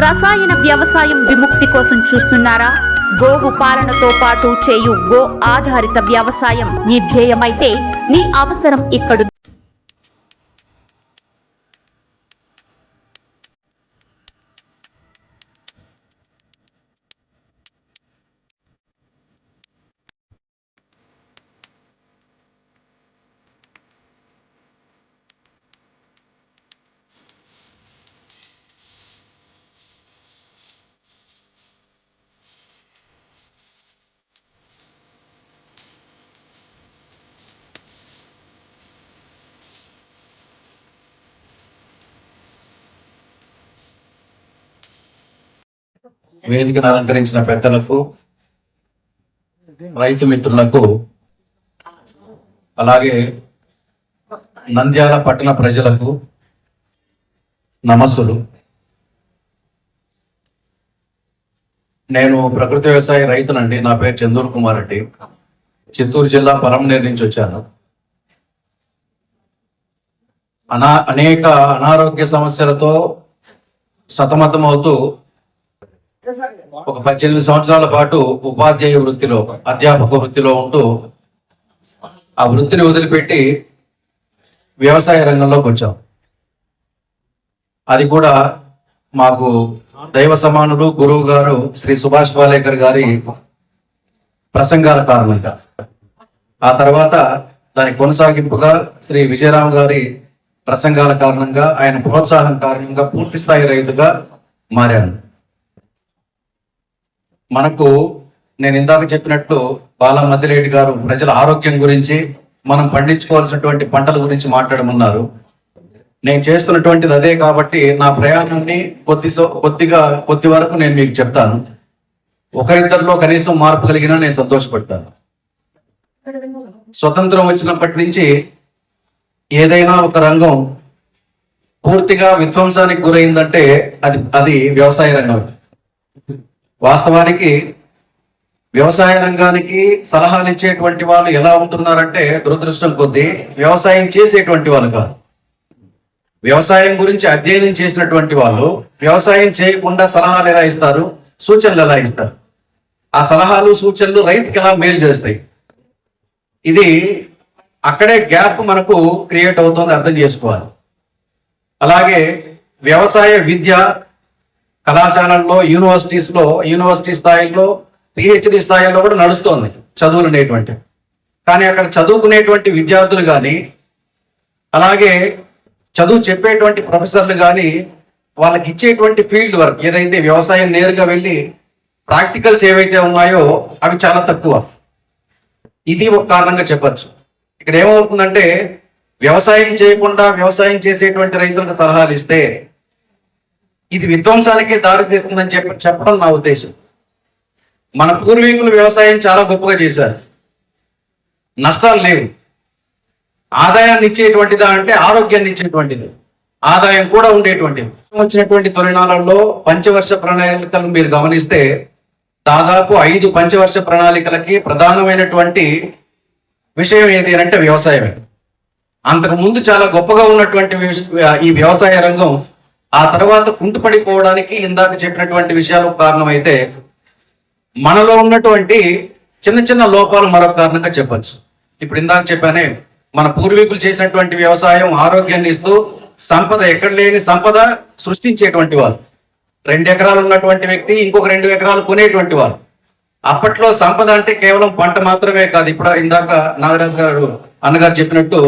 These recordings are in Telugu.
రసాయన వ్యవసాయం విముక్తి కోసం చూస్తున్నారా? గోవు పాలనతో పాటు చేయు గో ఆధారిత వ్యవసాయం మీ ధ్యేయమైతే మీ అవసరం ఇక్కడ. వేదికను అలంకరించిన పెద్దలకు, రైతు మిత్రులకు, అలాగే నంద్యాల పట్టణ ప్రజలకు నమస్సులు. నేను ప్రకృతి వ్యవసాయ రైతునండి. నా పేరు చందూర్ కుమార్ రెడ్డి. చిత్తూరు జిల్లా పరమనేరు నుంచి వచ్చాను. అనేక అనారోగ్య సమస్యలతో సతమతం అవుతూ ఒక 18 సంవత్సరాల పాటు ఉపాధ్యాయ వృత్తిలో, అధ్యాపక వృత్తిలో ఉంటూ ఆ వృత్తిని వదిలిపెట్టి వ్యవసాయ రంగంలోకి వచ్చాం. అది కూడా మాకు దైవ సమానులు గురువు గారు శ్రీ సుభాష్ పాలేకర్ గారి ప్రసంగాల కారణంగా, ఆ తర్వాత దాని కొనసాగింపుగా శ్రీ విజయరామ్ గారి ప్రసంగాల కారణంగా, ఆయన ప్రోత్సాహం కారణంగా పూర్తి స్థాయి రైతుగా మారాను. మనకు నేను ఇందాక చెప్పినట్లు బాలా మద్దిరెడ్డి గారు ప్రజల ఆరోగ్యం గురించి, మనం పండించుకోవాల్సినటువంటి పంటల గురించి మాట్లాడమన్నారు. నేను చేస్తున్నటువంటిది అదే కాబట్టి నా ప్రయాణాన్ని కొద్ది వరకు నేను మీకు చెప్తాను. ఒకరిద్దరిలో కనీసం మార్పు కలిగినా నేను సంతోషపడతాను. స్వతంత్రం వచ్చినప్పటి నుంచి ఏదైనా ఒక రంగం పూర్తిగా విధ్వంసానికి గురైందంటే అది వ్యవసాయ రంగం. వాస్తవానికి వ్యవసాయ రంగానికి సలహాలు ఇచ్చేటువంటి వాళ్ళు ఎలా ఉంటున్నారంటే, దురదృష్టం కొద్దీ వ్యవసాయం చేసేటువంటి వాళ్ళు కాదు. వ్యవసాయం గురించి అధ్యయనం చేసినటువంటి వాళ్ళు వ్యవసాయం చేయకుండా సలహాలు ఎలా ఇస్తారు, సూచనలు ఎలా ఇస్తారు? ఆ సలహాలు సూచనలు రైతుకి ఎలా మేలు చేస్తాయి? ఇది అక్కడే గ్యాప్ మనకు క్రియేట్ అవుతుంది, అర్థం చేసుకోవాలి. అలాగే వ్యవసాయ విద్య కళాశాలల్లో, యూనివర్సిటీ స్థాయిలో, పిహెచ్డి స్థాయిలో కూడా నడుస్తోంది చదువులు అనేటువంటి. కానీ అక్కడ చదువుకునేటువంటి విద్యార్థులు కానీ, అలాగే చదువు చెప్పేటువంటి ప్రొఫెసర్లు కానీ, వాళ్ళకి ఇచ్చేటువంటి ఫీల్డ్ వర్క్ ఏదైతే వ్యవసాయం నేరుగా వెళ్ళి ప్రాక్టికల్స్ ఏవైతే ఉన్నాయో అవి చాలా తక్కువ. ఇది ఒక కారణంగా చెప్పచ్చు. ఇక్కడ ఏమవుతుందంటే, వ్యవసాయం చేయకుండా వ్యవసాయం చేసేటువంటి రైతులకు సలహాలు ఇస్తే ఇది విధ్వంసానికి దారి తీస్తుందని చెప్పడం నా ఉద్దేశం. మన పూర్వీకులు వ్యవసాయం చాలా గొప్పగా చేశారు, నష్టాలు లేవు. ఆదాయాన్ని ఇచ్చేటువంటిదా అంటే ఆరోగ్యాన్ని ఇచ్చేటువంటిది, ఆదాయం కూడా ఉండేటువంటిది. వచ్చినటువంటి తొలినాళ్ళలో పంచవర్ష ప్రణాళికలను మీరు గమనిస్తే దాదాపు 5 పంచవర్ష ప్రణాళికలకి ప్రధానమైనటువంటి విషయం ఏది అంటే వ్యవసాయమే. అంతకు ముందు చాలా గొప్పగా ఉన్నటువంటి ఈ వ్యవసాయ రంగం ఆ తర్వాత కుంటుపడిపోవడానికి ఇందాక చెప్పినటువంటి విషయాలు కారణమైతే, మనలో ఉన్నటువంటి చిన్న చిన్న లోపాలు మరొక కారణంగా చెప్పచ్చు. ఇప్పుడు ఇందాక చెప్పానే, మన పూర్వీకులు చేసినటువంటి వ్యవసాయం ఆరోగ్యాన్ని ఇస్తూ సంపద, ఎక్కడ లేని సంపద సృష్టించేటువంటి వాళ్ళు. 2 ఎకరాలు ఉన్నటువంటి వ్యక్తి ఇంకొక 2 ఎకరాలు కొనేటువంటి వాళ్ళు. అప్పట్లో సంపద అంటే కేవలం పంట మాత్రమే కాదు. ఇప్పుడు ఇందాక నాగరాజు గారు అన్నగారు చెప్పినట్టు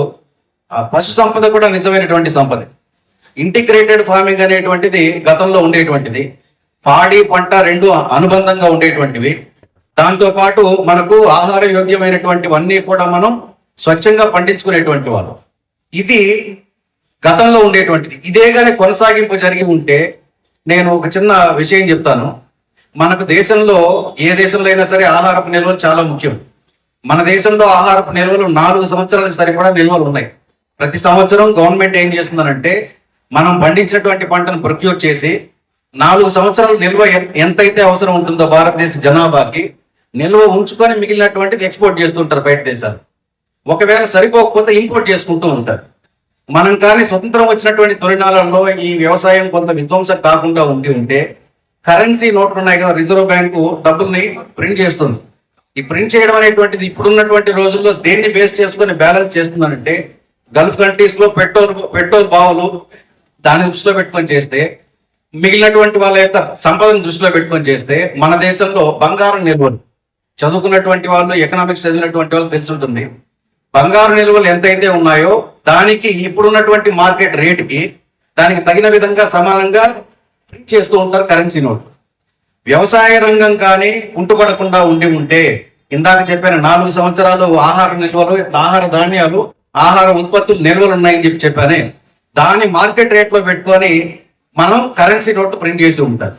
ఆ పశు సంపద కూడా నిజమైనటువంటి సంపద. ఇంటిగ్రేటెడ్ ఫార్మింగ్ అనేటువంటిది గతంలో ఉండేటువంటిది. పాడి పంట 2 అనుబంధంగా ఉండేటువంటివి. దాంతో పాటు మనకు ఆహార యోగ్యమైనటువంటివన్నీ కూడా మనం స్వచ్ఛంగా పండించుకునేటువంటి వాళ్ళు. ఇది గతంలో ఉండేటువంటిది. ఇదే కానీ కొనసాగింపు జరిగి ఉంటే, నేను ఒక చిన్న విషయం చెప్తాను. మనకు దేశంలో, ఏ దేశంలో అయినా సరే ఆహారపు నిల్వలు చాలా ముఖ్యం. మన దేశంలో ఆహారపు నిల్వలు 4 సంవత్సరాలకు సరిపడా నిల్వలు ఉన్నాయి. ప్రతి సంవత్సరం గవర్నమెంట్ ఏం చేస్తుందనంటే, మనం పండించినటువంటి పంటను ప్రొక్యూర్ చేసి 4 సంవత్సరాల నిల్వ ఎంతైతే అవసరం ఉంటుందో భారతదేశ జనాభాకి నిల్వ ఉంచుకొని మిగిలినటువంటిది ఎక్స్పోర్ట్ చేస్తుంటారు బయట దేశాలు. ఒకవేళ సరిపోకపోతే ఇంపోర్ట్ చేసుకుంటూ ఉంటారు. మనం కానీ స్వతంత్రం వచ్చినటువంటి తొలినాళ్ళలో ఈ వ్యవసాయం కొంత విధ్వంసం కాకుండా ఉంటే కరెన్సీ నోట్లు ఉన్నాయి కదా, రిజర్వ్ బ్యాంకు డబ్బుల్ని ప్రింట్ చేస్తుంది. ఈ ప్రింట్ చేయడం అనేటువంటిది ఇప్పుడున్నటువంటి రోజుల్లో దేన్ని బేస్ చేసుకొని బ్యాలెన్స్ చేస్తుందంటే, గల్ఫ్ కంట్రీస్ లో పెట్రోల్ బావులు దాన్ని దృష్టిలో పెట్టుకొని చేస్తే, మిగిలినటువంటి వాళ్ళ యొక్క సంపదను దృష్టిలో పెట్టుకొని చేస్తే, మన దేశంలో బంగారం నిల్వలు, చదువుకున్నటువంటి వాళ్ళు, ఎకనామిక్స్ చదివినటువంటి వాళ్ళు తెలిసి ఉంటుంది, బంగారు నిల్వలు ఎంతైతే ఉన్నాయో దానికి ఇప్పుడున్నటువంటి మార్కెట్ రేటుకి దానికి తగిన విధంగా సమానంగా ప్రింట్ చేస్తూ ఉంటారు కరెన్సీ నోట్. వ్యవసాయ రంగం కానీ కుంటుపడకుండా ఉంటే, ఇందాక చెప్పిన 4 సంవత్సరాలు ఆహార నిల్వలు, ఆహార ధాన్యాలు, ఆహార ఉత్పత్తులు నిల్వలు ఉన్నాయని చెప్పానే, దాన్ని మార్కెట్ రేట్ లో పెట్టుకొని మనం కరెన్సీ నోట్ ప్రింట్ చేసి ఉంటారు.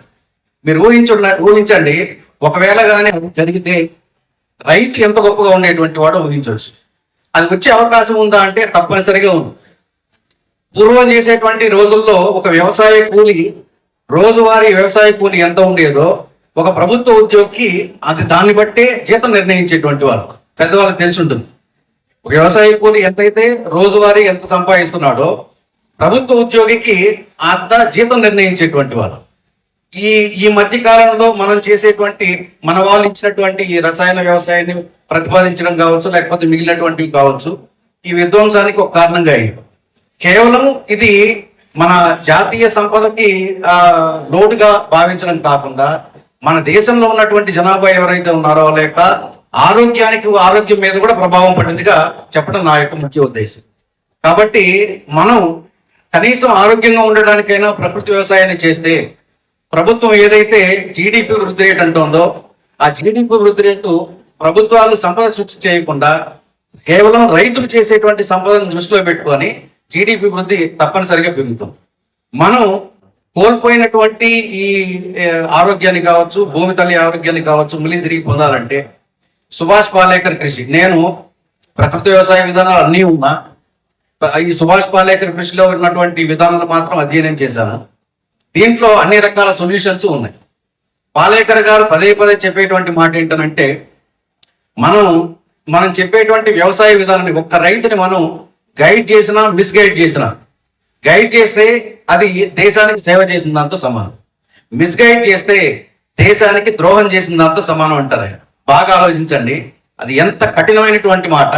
మీరు ఊహించండి, ఒకవేళ కానీ జరిగితే రైతు ఎంత గొప్పగా ఉండేటువంటి వాడో ఊహించవచ్చు. అది వచ్చే అవకాశం ఉందా అంటే తప్పనిసరిగా ఉంది. పూర్వం చేసేటువంటి రోజుల్లో ఒక వ్యవసాయ కూలి, రోజువారీ వ్యవసాయ కూలి ఎంత ఉండేదో ఒక ప్రభుత్వ ఉద్యోగికి అది దాన్ని బట్టే జీతం నిర్ణయించేటువంటి వారు, పెద్దవాళ్ళకి తెలిసి ఉంటుంది. ఒక వ్యవసాయ కూలి ఎంతైతే రోజువారీ ఎంత సంపాదిస్తున్నాడో ప్రభుత్వ ఉద్యోగికి అంత జీతం నిర్ణయించేటువంటి వారు. ఈ మధ్య కాలంలో మనం చేసేటువంటి, మన వాళ్ళు ఇచ్చినటువంటి ఈ రసాయన వ్యవసాయాన్ని ప్రతిపాదించడం కావచ్చు, లేకపోతే మిగిలినటువంటివి కావచ్చు, ఈ విధ్వంసానికి ఒక కారణంగా అయ్యింది. కేవలం ఇది మన జాతీయ సంపదకి లోటుగా భావించడం కాకుండా, మన దేశంలో ఉన్నటువంటి జనాభా ఎవరైతే ఉన్నారో వాళ్ళ యొక్క ఆరోగ్యం మీద కూడా ప్రభావం పడిందిగా చెప్పడం నా యొక్క ముఖ్య ఉద్దేశం. కాబట్టి మనం కనీసం ఆరోగ్యంగా ఉండడానికైనా ప్రకృతి వ్యవసాయాన్ని చేస్తే, ప్రభుత్వం ఏదైతే జీడిపి వృద్ధి రేట్ అంటుందో ఆ జీడిపి వృద్ధి రేటు ప్రభుత్వాలు సంపద సృష్టి చేయకుండా కేవలం రైతులు చేసేటువంటి సంపదను దృష్టిలో పెట్టుకొని జీడిపి వృద్ధి తప్పనిసరిగా పెరుగుతుంది. మనం కోల్పోయినటువంటి ఈ ఆరోగ్యాన్ని కావచ్చు, భూమి తల్లి ఆరోగ్యాన్ని కావచ్చు, మళ్ళీ తిరిగి పొందాలంటే సుభాష్ పాలేకర్ కృషి, నేను ప్రకృతి వ్యవసాయ విధానాలు అన్నీ ఉన్నా, ఈ సుభాష్ పాలేకర్ కృషిలో ఉన్నటువంటి విధానాలు మాత్రం అధ్యయనం చేశాను. దీంట్లో అన్ని రకాల సొల్యూషన్స్ ఉన్నాయి. పాలేకర్ గారు పదే చెప్పేటువంటి మాట ఏంటనంటే, మనం చెప్పేటువంటి వ్యవసాయ విధానాన్ని, ఒక్క రైతుని మనం గైడ్ చేసినా మిస్గైడ్ చేసినా, గైడ్ చేస్తే అది దేశానికి సేవ చేసిన దాంతో సమానం, మిస్గైడ్ చేస్తే దేశానికి ద్రోహం చేసిన దాంతో సమానం అంటారు ఆయన. బాగా ఆలోచించండి, అది ఎంత కఠినమైనటువంటి మాట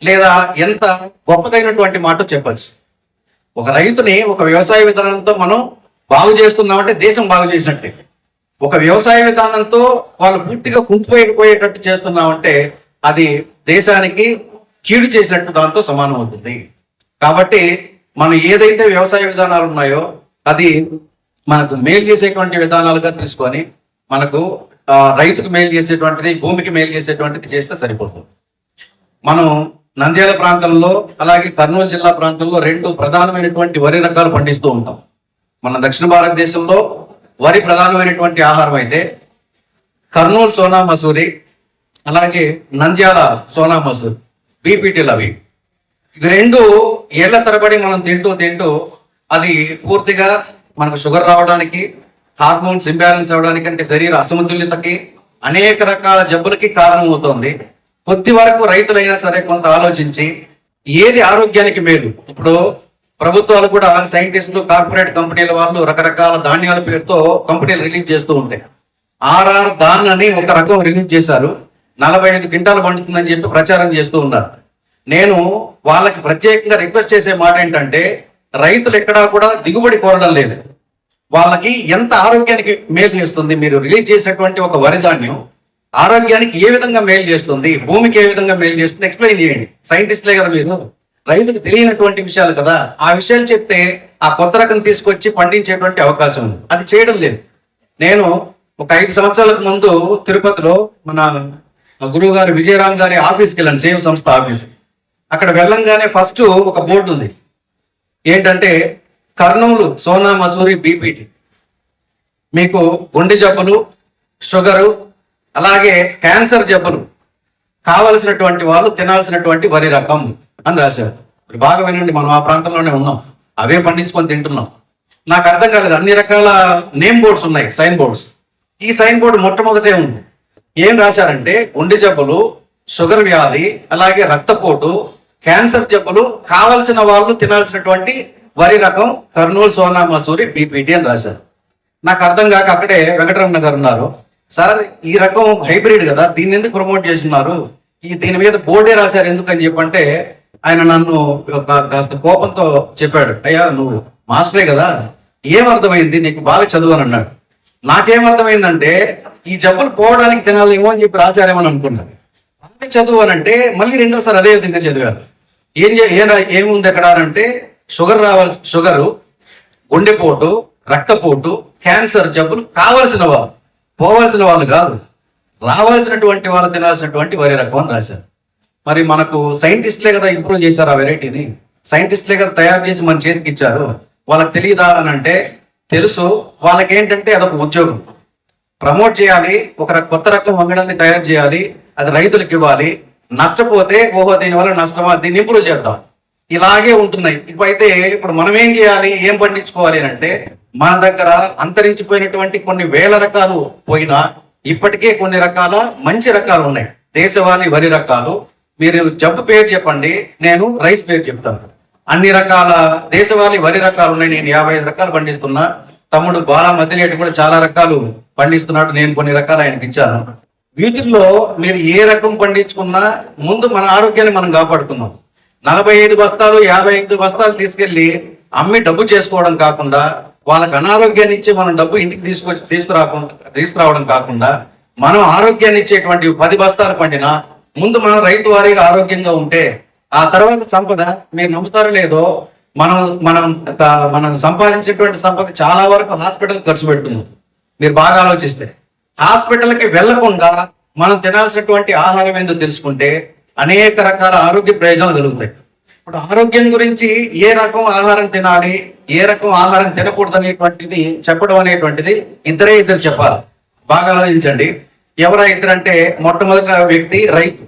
లేదా ఎంత గొప్పదైనటువంటి మాట చెప్పచ్చు. ఒక రైతుని ఒక వ్యవసాయ విధానంతో మనం బాగు చేస్తున్నామంటే దేశం బాగు చేసినట్టే. ఒక వ్యవసాయ విధానంతో వాళ్ళు పూర్తిగా కుంటిపోయేటట్టు చేస్తున్నామంటే అది దేశానికి కీడు చేసినట్టు దాంతో సమానం అవుతుంది. కాబట్టి మనం ఏదైతే వ్యవసాయ విధానాలు ఉన్నాయో అది మనకు మేలు చేసేటువంటి విధానాలుగా తీసుకొని, మనకు రైతుకు మేలు చేసేటువంటిది, భూమికి మేలు చేసేటువంటిది చేస్తే సరిపోతుంది. మనం నంద్యాల ప్రాంతంలో అలాగే కర్నూలు జిల్లా ప్రాంతంలో 2 ప్రధానమైనటువంటి వరి రకాలు పండిస్తూ ఉంటాం. మన దక్షిణ భారతదేశంలో వరి ప్రధానమైనటువంటి ఆహారం అయితే కర్నూలు సోనా మసూరి, అలాగే నంద్యాల సోనా మసూరి, బీపీటీలు అవి. ఇది 2 ఏళ్ల తరబడి మనం తింటూ అది పూర్తిగా మనకు షుగర్ రావడానికి, హార్మోన్స్ ఇంబ్యాలెన్స్ అవడానికి, అంటే శరీర అసమతుల్యతకి, అనేక రకాల జబ్బులకి కారణం అవుతుంది. కొద్ది వరకు రైతులైనా సరే కొంత ఆలోచించి ఏది ఆరోగ్యానికి మేలు. ఇప్పుడు ప్రభుత్వాలు కూడా, సైంటిస్టులు, కార్పొరేట్ కంపెనీల వాళ్ళు రకరకాల ధాన్యాల పేరుతో కంపెనీలు రిలీజ్ చేస్తూ ఉంటాయి. ఆర్ఆర్ దాన్ అని ఒక రకం రిలీజ్ చేశారు, 45 క్వింటాలు పండుతుందని చెప్పి ప్రచారం చేస్తూ ఉన్నారు. నేను వాళ్ళకి ప్రత్యేకంగా రిక్వెస్ట్ చేసే మాట ఏంటంటే, రైతులు ఎక్కడా కూడా దిగుబడి కోరడం లేదు. వాళ్ళకి ఎంత ఆరోగ్యానికి మేలు చేస్తుంది, మీరు రిలీజ్ చేసినటువంటి ఒక వరి ధాన్యం ఆరోగ్యానికి ఏ విధంగా మేలు చేస్తుంది, భూమికి ఏ విధంగా మేలు చేస్తుంది ఎక్స్ప్లెయిన్ చేయండి. సైంటిస్టులే కదా మీరు, రైతుకు తెలియనటువంటి విషయాలు కదా, ఆ విషయాలు చెప్తే ఆ కొత్త రకం తీసుకొచ్చి పండించేటువంటి అవకాశం ఉంది. అది చేయడం లేదు. నేను ఒక 5 సంవత్సరాలకు ముందు తిరుపతిలో మన గురువు గారు విజయరామ్ గారి ఆఫీస్కి వెళ్ళాను, సేవ సంస్థ ఆఫీస్. అక్కడ వెళ్ళంగానే ఫస్ట్ ఒక బోర్డు ఉంది, ఏంటంటే కర్నూలు సోనా మసూరి బీపీటీ, మీకు గుండె జబ్బులు, షుగరు, అలాగే క్యాన్సర్ జబ్బులు కావలసినటువంటి వాళ్ళు తినాల్సినటువంటి వరి రకం అని రాశారు. బాగా వినండి, మనం ఆ ప్రాంతంలోనే ఉన్నాం, అవే పండించుకొని తింటున్నాం. నాకు అర్థం కాలేదు, అన్ని రకాల నేమ్ బోర్డ్స్ ఉన్నాయి, సైన్ బోర్డ్స్. ఈ సైన్ బోర్డు మొట్టమొదటే ఉంది. ఏం రాశారంటే గుండె జబ్బులు, షుగర్ వ్యాధి, అలాగే రక్తపోటు, క్యాన్సర్ జబ్బులు కావలసిన వాళ్ళు తినాల్సినటువంటి వరి రకం కర్నూలు సోనా మసూరి బీపీటీ అని రాశారు. నాకు అర్థం కాక అక్కడే వెంకటరమణ గారు ఉన్నారు. సార్ ఈ రకం హైబ్రిడ్ కదా, దీన్ని ఎందుకు ప్రమోట్ చేస్తున్నారు, దీని మీద బోర్డే రాశారు ఎందుకు అని చెప్పంటే ఆయన నన్ను కాస్త కోపంతో చెప్పాడు, అయ్యా నువ్వు మాస్టరే కదా, ఏమర్థమైంది నీకు, బాగా చదువు అని అన్నాడు. నాకేమర్థమైందంటే ఈ జబ్బులు పోవడానికి తినాలేమో అని చెప్పి రాశారేమని అనుకున్నాను. బాగా చదువు అని అంటే మళ్ళీ రెండోసారి అదే విధంగా చదివాను. ఏముంది ఎక్కడ అంటే షుగరు, గుండెపోటు, రక్తపోటు, క్యాన్సర్ జబ్బులు కావలసిన వాళ్ళు, పోవలసిన వాళ్ళు కాదు, రావాల్సినటువంటి వాళ్ళు తినాల్సినటువంటి వరి రకం అని రాశారు. మరి మనకు సైంటిస్టులే కదా ఇంప్రూవ్ చేశారు ఆ వెరైటీని, సైంటిస్టులే కదా తయారు చేసి మన చేతికి ఇచ్చారు. వాళ్ళకి తెలియదా అని అంటే తెలుసు. వాళ్ళకి ఏంటంటే అదొక ఉద్యోగం, ప్రమోట్ చేయాలి, ఒక కొత్త రకం వంగడాన్ని తయారు చేయాలి, అది రైతులకు ఇవ్వాలి, నష్టపోతే ఓహో దీనివల్ల నష్టమా, దీన్ని ఇంప్రూవ్ చేద్దాం, ఇలాగే ఉంటున్నాయి. ఇప్పుడు మనం ఏం చేయాలి, ఏం పండించుకోవాలి అంటే మన దగ్గర అంతరించిపోయినటువంటి కొన్ని వేల రకాలు పోయినా ఇప్పటికే కొన్ని రకాల మంచి రకాలు ఉన్నాయి, దేశవాళీ వరి రకాలు. మీరు జబ్బు పేరు చెప్పండి, నేను రైస్ పేరు చెప్తాను. అన్ని రకాల దేశవాళీ వరి రకాలు ఉన్నాయి. నేను 55 రకాలు పండిస్తున్నా. తమ్ముడు బాలా మధ్యలేటి కూడా చాలా రకాలు పండిస్తున్నాడు, నేను కొన్ని రకాలు ఆయనకి ఇచ్చాను. వీటిల్లో మీరు ఏ రకం పండించుకున్నా ముందు మన ఆరోగ్యాన్ని మనం కాపాడుకుందాం. 45 బస్తాలు 55 బస్తాలు తీసుకెళ్లి అమ్మి డబ్బు చేసుకోవడం కాకుండా, వాళ్ళకి అనారోగ్యాన్ని ఇచ్చి మనం డబ్బు ఇంటికి తీసుకురావడం కాకుండా, మనం ఆరోగ్యాన్ని ఇచ్చేటువంటి 10 బస్తాలు పండినా ముందు మనం రైతు వారీగా ఆరోగ్యంగా ఉంటే ఆ తర్వాత సంపద, మీరు నమ్ముతారో లేదో, మనం సంపాదించేటువంటి సంపద చాలా వరకు హాస్పిటల్ ఖర్చు పెడుతున్నాం. మీరు బాగా ఆలోచిస్తే హాస్పిటల్కి వెళ్లకుండా మనం తినాల్సినటువంటి ఆహారం ఏందో తెలుసుకుంటే అనేక రకాల ఆరోగ్య ప్రయోజనాలు కలుగుతాయి. ఇప్పుడు ఆరోగ్యం గురించి ఏ రకం ఆహారం తినాలి, ఏ రకం ఆహారం తినకూడదు అనేటువంటిది చెప్పడం అనేటువంటిది ఇద్దరు చెప్పాలి. బాగా ఆలోచించండి. ఎవరా ఇద్దరంటే మొట్టమొదటి వ్యక్తి రైతు.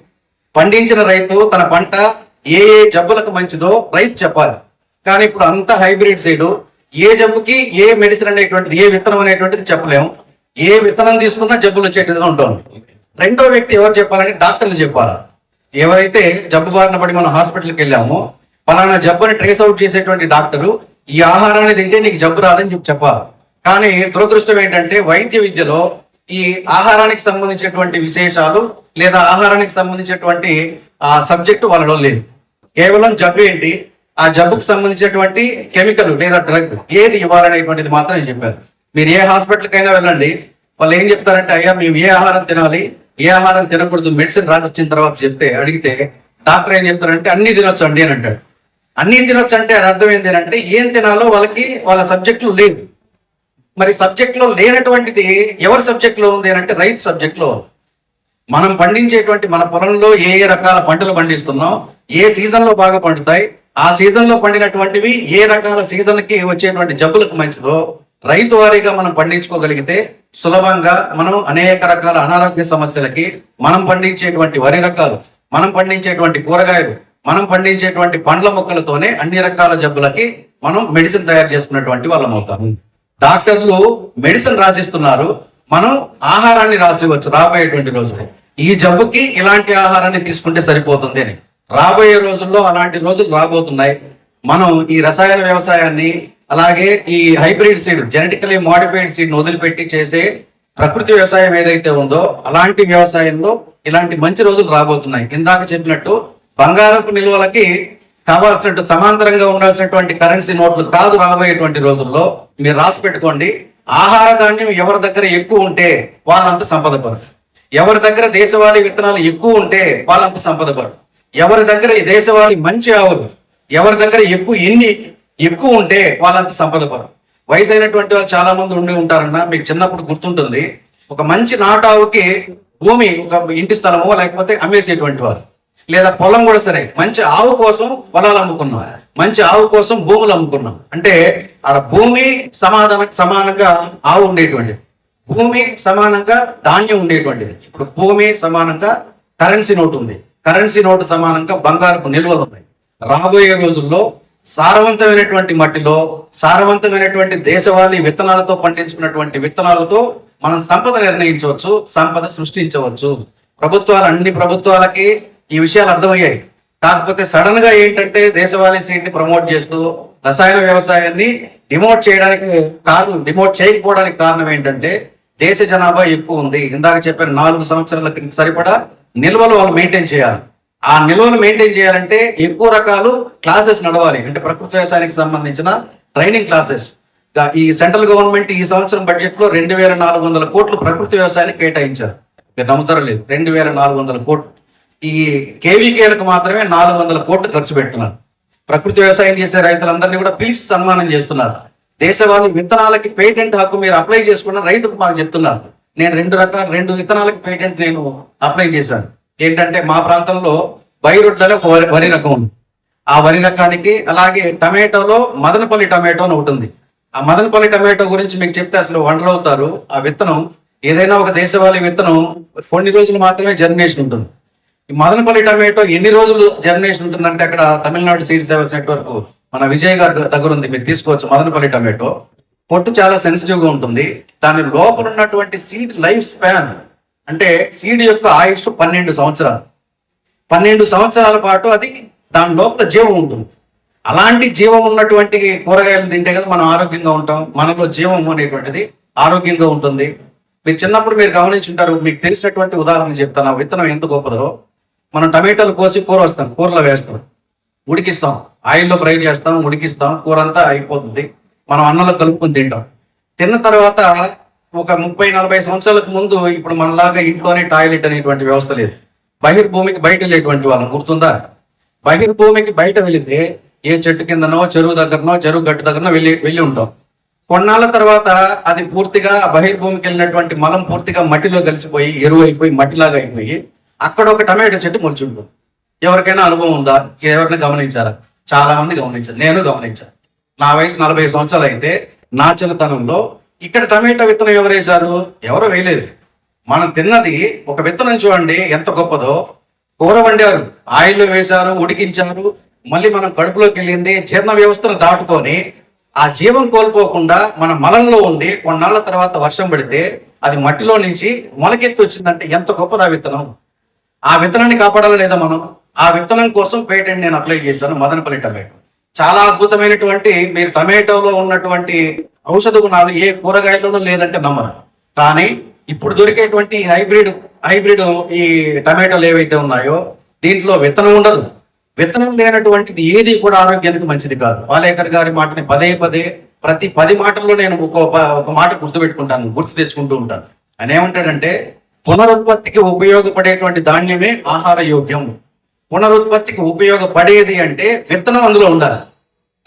పండించిన రైతు తన పంట ఏ జబ్బులకు మంచిదో రైతు చెప్పాలి. కానీ ఇప్పుడు అంతా హైబ్రిడ్ సైడ్, ఏ జబ్బుకి ఏ మెడిసిన్ అనేటువంటిది, ఏ విత్తనం అనేటువంటిది చెప్పలేము. ఏ విత్తనం తీసుకున్నా జబ్బులు వచ్చేట్టుగా ఉంటుంది. రెండో వ్యక్తి ఎవరు చెప్పాలని డాక్టర్లు చెప్పాలి. ఎవరైతే జబ్బు బారిన పడి మనం హాస్పిటల్కి వెళ్ళామో పలానా జబ్బుని ట్రేస్ అవుట్ చేసేటువంటి డాక్టరు ఈ ఆహారాన్ని తింటే నీకు జబ్బు రాదని చెప్పాలి. కానీ దురదృష్టం ఏంటంటే వైద్య విద్యలో ఈ ఆహారానికి సంబంధించినటువంటి విశేషాలు లేదా ఆహారానికి సంబంధించినటువంటి ఆ సబ్జెక్టు వాళ్ళలో లేదు. కేవలం జబ్బు ఏంటి, ఆ జబ్బుకు సంబంధించినటువంటి కెమికల్ లేదా డ్రగ్ ఏది ఇవ్వాలనేటువంటిది మాత్రం చెప్పారు. మీరు ఏ హాస్పిటల్కైనా వెళ్ళండి, వాళ్ళు ఏం చెప్తారంటే అయ్యా మేము ఏ ఆహారం తినాలి, ఏ ఆహారం తినకూడదు మెడిసిన్ రాసిచ్చిన తర్వాత అడిగితే డాక్టర్ ఏం చెప్తారంటే అన్ని తినొచ్చు అండి అని అంటాడు. అన్ని తినొచ్చు అంటే అది అర్థం ఏంటి అంటే ఏం తినాలో వాళ్ళ సబ్జెక్టులు లేదు. మరి సబ్జెక్ట్లో లేనటువంటిది ఎవరి సబ్జెక్ట్లో ఉంది అంటే రైతు సబ్జెక్ట్లో. మనం పండించేటువంటి మన పొలంలో ఏ రకాల పంటలు పండిస్తున్నాం, ఏ సీజన్లో బాగా పండుతాయి, ఆ సీజన్లో పండినటువంటివి ఏ రకాల సీజన్కి వచ్చేటువంటి జబ్బులకు మంచిదో రైతు వారీగా మనం పండించుకోగలిగితే సులభంగా మనం అనేక రకాల అనారోగ్య సమస్యలకి, మనం పండించేటువంటి వరి రకాలు, మనం పండించేటువంటి కూరగాయలు, మనం పండించేటువంటి పండ్ల మొక్కలతోనే అన్ని రకాల జబ్బులకి మనం మెడిసిన్ తయారు చేసుకున్నటువంటి వాళ్ళం అవుతాం. డాక్టర్లు మెడిసిన్ రాసిస్తున్నారు, మనం ఆహారాన్ని రాసివచ్చు రాబోయేటువంటి రోజులు. ఈ జబ్బుకి ఇలాంటి ఆహారాన్ని తీసుకుంటే సరిపోతుంది అని. రాబోయే రోజుల్లో అలాంటి రోజులు రాబోతున్నాయి. మనం ఈ రసాయన వ్యవసాయాన్ని అలాగే ఈ hybrid seed, genetically modified seed వదిలిపెట్టి చేసే ప్రకృతి వ్యవసాయం ఏదైతే ఉందో అలాంటి వ్యవసాయంలో ఇలాంటి మంచి రోజులు రాబోతున్నాయి. ఇందాక చెప్పినట్టు బంగారపు నిల్వలకి కావాల్సినట్టు సమాంతరంగా ఉండాల్సినటువంటి కరెన్సీ నోట్లు కాదు రాబోయేటువంటి రోజుల్లో. మీరు రాసి పెట్టుకోండి, ఆహార ధాన్యం ఎవరి దగ్గర ఎక్కువ ఉంటే వాళ్ళంత సంపదపరు, ఎవరి దగ్గర దేశవాళీ విత్తనాలు ఎక్కువ ఉంటే వాళ్ళంత సంపదపరు, ఎవరి దగ్గర ఈ దేశవాళీ మంచి ఆవులు ఎవరి దగ్గర ఎక్కువ ఉంటే వాళ్ళంత సంపదపరు. వయసు అయినటువంటి వాళ్ళు చాలా మంది ఉండి ఉంటారన్న మీకు చిన్నప్పుడు గుర్తుంటుంది. ఒక మంచి నాటావుకి భూమి, ఒక ఇంటి స్థలమో లేకపోతే అమ్మేసేటువంటి వారు, లేదా పొలం కూడా సరే, మంచి ఆవు కోసం పొలాలు అమ్ముకున్నాం, మంచి ఆవు కోసం భూములు అమ్ముకున్నాం. అంటే ఆ భూమి సమానంగా ఆవు ఉండేటువంటిది, భూమి సమానంగా ధాన్యం ఉండేటువంటిది. ఇప్పుడు భూమి సమానంగా కరెన్సీ నోటు ఉంది, కరెన్సీ నోటు సమానంగా బంగారపు నిల్వలు ఉన్నాయి. రాబోయే రోజుల్లో సారవంతమైనటువంటి మట్టిలో సారవంతమైనటువంటి దేశవాళీ విత్తనాలతో పండించుకున్నటువంటి విత్తనాలతో మనం సంపద నిర్ణయించవచ్చు, సంపద సృష్టించవచ్చు. అన్ని ప్రభుత్వాలకి ఈ విషయాలు అర్థమయ్యాయి. కాకపోతే సడన్ గా ఏంటంటే దేశవాళీ సీడ్ ని ప్రమోట్ చేస్తూ రసాయన వ్యవసాయాన్ని డిమోట్ చేయడానికి డిమోట్ చేయకపోవడానికి కారణం ఏంటంటే దేశ జనాభా ఎక్కువ ఉంది. ఇందాక చెప్పిన 4 సంవత్సరాలకి సరిపడా నిల్వలు వాళ్ళు మెయింటైన్ చేయాలి. ఆ నిల్వలు మెయింటైన్ చేయాలంటే ఎక్కువ రకాలు క్లాసెస్ నడవాలి. అంటే ప్రకృతి వ్యవసాయానికి సంబంధించిన ట్రైనింగ్ క్లాసెస్. ఈ సెంట్రల్ గవర్నమెంట్ ఈ సంవత్సరం బడ్జెట్ లో 2400 కోట్లు ప్రకృతి వ్యవసాయానికి కేటాయించారు. మీరు నమ్ముతారో లేదు, 2400 కోట్లు. ఈ కేవీకేలకు మాత్రమే 400 కోట్లు ఖర్చు పెడుతున్నారు. ప్రకృతి వ్యవసాయం చేసే రైతులందరినీ కూడా పిలిచి సన్మానం చేస్తున్నారు. దేశవాళీ విత్తనాలకి పేటెంట్ హక్కు మీరు అప్లై చేసుకున్న రైతుకు మాకు చెప్తున్నారు. నేను 2 విత్తనాలకి పేటెంట్ నేను అప్లై చేశాను. ఏంటంటే మా ప్రాంతంలో బైరుడ్లలో ఒక వరి రకం ఉంది. ఆ వరి రకానికి, అలాగే టమాటోలో మదనపల్లి టమాటో అని ఒకటి ఉంది. ఆ మదనపల్లి టమాటో గురించి మీకు చెప్తే అసలు వండర్ అవుతారు. ఆ విత్తనం ఏదైనా ఒక దేశవాళీ విత్తనం కొన్ని రోజులు మాత్రమే జర్మినేషన్ ఉంటుంది. ఈ మదనపల్లి టమాటో ఎన్ని రోజులు జర్మినేషన్ ఉంటుందంటే అక్కడ తమిళనాడు సీడ్ సేవల్స్ నెట్వర్క్ మన విజయ్ గారి దగ్గర ఉంది, మీరు తీసుకోవచ్చు. మదనపల్లి టమాటో పొట్టు చాలా సెన్సిటివ్ గా ఉంటుంది. దాని లోపల ఉన్నటువంటి సీడ్ లైఫ్ స్పాన్ అంటే సీడ్ యొక్క ఆయుష్ 12 సంవత్సరాలు. 12 సంవత్సరాల పాటు అది దాని లోపల జీవం ఉంటుంది. అలాంటి జీవం ఉన్నటువంటి కూరగాయలు తింటే కదా మనం ఆరోగ్యంగా ఉంటాం. మనలో జీవం అనేటువంటిది ఆరోగ్యంగా ఉంటుంది. మీరు చిన్నప్పుడు మీరు గమనించుంటారు. మీకు తెలిసినటువంటి ఉదాహరణ చెప్తాను. ఆ విత్తనం ఎంత గొప్పదో. మనం టమాటాలు కోసి కూరలో వేస్తాం, ఉడికిస్తాం, ఆయిల్లో ఫ్రై చేస్తాం, ఉడికిస్తాం, కూర అంతా అయిపోతుంది. మనం అన్నంలో కలుపుకొని తింటాం. తిన్న తర్వాత ఒక 30-40 సంవత్సరాలకు ముందు ఇప్పుడు మనలాగా ఇంట్లోనే టాయిలెట్ అనేటువంటి వ్యవస్థ లేదు. బహిర్భూమికి బయట వెళ్ళేటువంటి వాళ్ళం గుర్తుందా? బహిర్భూమికి బయట వెళితే ఏ చెట్టు కిందనో, చెరువు దగ్గరనో, చెరువు గట్టు దగ్గరనో వెళ్ళి ఉంటాం. కొన్నాళ్ళ తర్వాత అది పూర్తిగా బహిర్భూమికి వెళ్ళినటువంటి మలం పూర్తిగా మట్టిలో కలిసిపోయి ఎరువు అయిపోయి మట్టిలాగా అయిపోయి అక్కడ ఒక టమాటో చెట్టు మొలిచి ఉంటుంది. ఎవరికైనా అనుభవం ఉందా? ఎవరిని గమనించారా? చాలా మంది గమనించారు, నేను గమనించాను. నా వయసు 40 సంవత్సరాలు అయితే నా చిన్నతనంలో ఇక్కడ టమాటా విత్తనం ఎవరు వేశారు? ఎవరో వేయలేదు. మనం తిన్నది ఒక విత్తనం చూడండి ఎంత గొప్పదో. కూర వండారు, ఆయిల్లో వేశారు, ఉడికించారు, మళ్ళీ మనం కడుపులోకి వెళ్ళింది, జీర్ణ వ్యవస్థను దాటుకొని ఆ జీవం కోల్పోకుండా మన మలంలో ఉండి కొన్నాళ్ళ తర్వాత వర్షం పడితే అది మట్టిలో నుంచి మొలకెత్తి వచ్చిందంటే ఎంత గొప్పది ఆ విత్తనం. ఆ విత్తనాన్ని కాపాడాలి లేదా మనం? ఆ విత్తనం కోసం పేటెంట్ నేను అప్లై చేశాను. మదనపల్లి టమాటో చాలా అద్భుతమైనటువంటి, మీరు టమాటోలో ఉన్నటువంటి ఔషధ గుణాలు ఏ కూరగాయల్లోనూ లేదంటే నమ్మరు. కానీ ఇప్పుడు దొరికేటువంటి హైబ్రిడ్ ఈ టమాటోలు ఏవైతే ఉన్నాయో దీంట్లో విత్తనం ఉండదు. విత్తనం లేనటువంటిది ఏది కూడా ఆరోగ్యానికి మంచిది కాదు. పాలేకర్ గారి మాటని పదే ప్రతి 10 మాటల్లో నేను ఒక మాట గుర్తు తెచ్చుకుంటూ ఉంటాను. ఆయన ఏమంటాడంటే, పునరుత్పత్తికి ఉపయోగపడేటువంటి ధాన్యమే ఆహార యోగ్యం. పునరుత్పత్తికి ఉపయోగపడేది అంటే విత్తనం అందులో ఉండాలి.